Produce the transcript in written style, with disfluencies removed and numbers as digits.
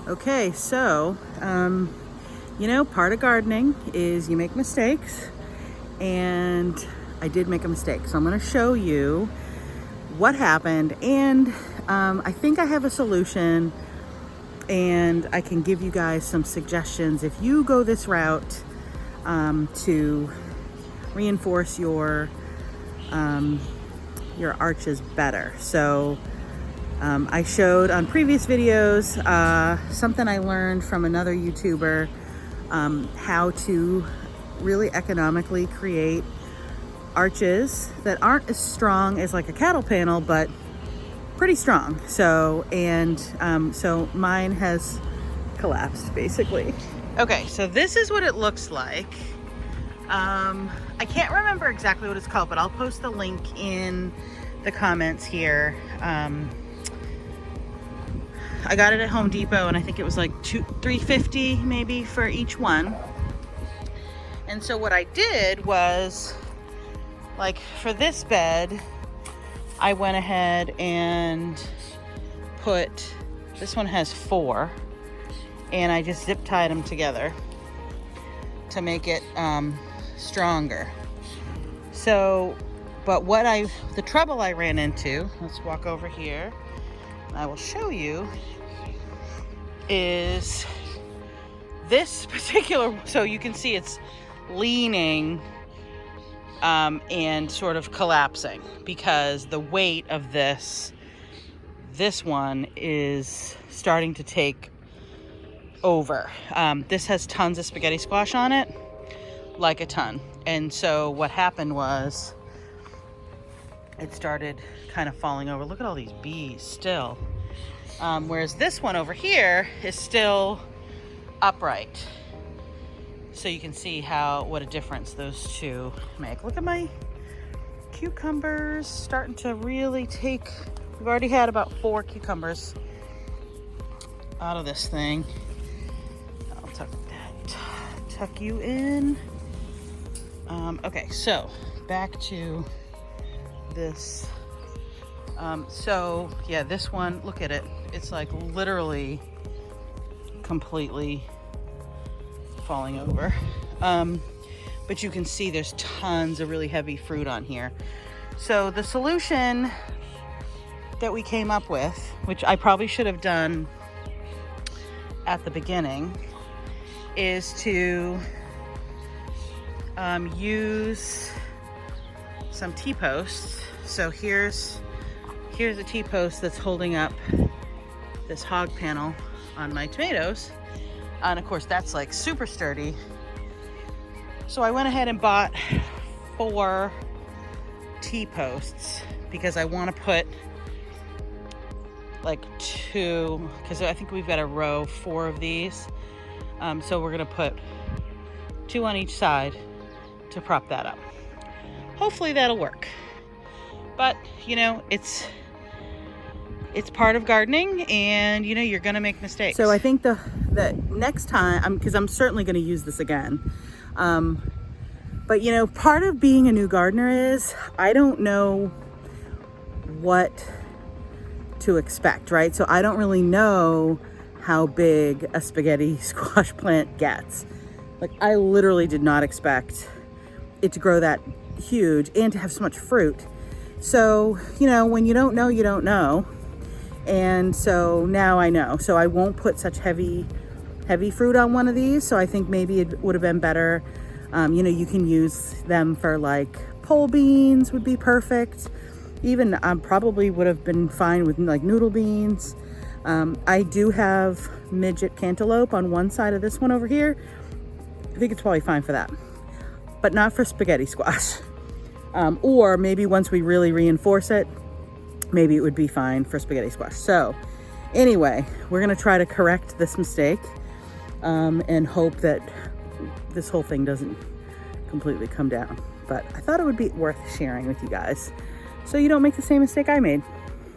Okay, so, you know, part of gardening is you make mistakes, and I did make a mistake. So I'm going to show you what happened, and I think I have a solution, and I can give you guys some suggestions if you go this route to reinforce your arches better. So I showed on previous videos something I learned from another YouTuber, how to really economically create arches that aren't as strong as like a cattle panel, but pretty strong. So, so mine has collapsed basically. Okay, so this is what it looks like. I can't remember exactly what it's called, but I'll post the link in the comments here. I got it at Home Depot, and I think it was like $3.50 maybe for each one. And so what I did was, like for this bed, I went ahead and put, this one has 4, and I just zip tied them together to make it stronger. So, but the trouble I ran into, let's walk over here, and I will show you, is this particular, so you can see it's leaning and sort of collapsing because the weight of this one is starting to take over. This has tons of spaghetti squash on it, like a ton. And so what happened was it started kind of falling over. Look at all these bees still. Whereas this one over here is still upright. So you can see what a difference those two make. Look at my cucumbers starting to really take, we've already had about 4 cucumbers out of this thing. I'll tuck you in. Okay, so back to this. So yeah, this one, look at it. It's like literally completely falling over. But you can see there's tons of really heavy fruit on here. So the solution that we came up with, which I probably should have done at the beginning, is to use some T-posts. So here's a T-post that's holding up this hog panel on my tomatoes, and of course that's like super sturdy. So I went ahead and bought 4 T-posts because I want to put like 2, because I think we've got a row 4 of these. So we're gonna put 2 on each side to prop that up. Hopefully that'll work. But you know, it's part of gardening, and you know, you're gonna make mistakes. So I think the next time, because I'm certainly gonna use this again. But you know, part of being a new gardener is I don't know what to expect, right? So I don't really know how big a spaghetti squash plant gets. Like, I literally did not expect it to grow that huge and to have so much fruit. So, you know, when you don't know, you don't know. And so now I know. So I won't put such heavy fruit on one of these. So I think maybe it would have been better. You know, you can use them for like pole beans would be perfect. Even probably would have been fine with like noodle beans. I do have midget cantaloupe on one side of this one over here. I think it's probably fine for that, but not for spaghetti squash. Or maybe once we really reinforce it, maybe it would be fine for spaghetti squash. So anyway, we're gonna try to correct this mistake and hope that this whole thing doesn't completely come down. But I thought it would be worth sharing with you guys so you don't make the same mistake I made.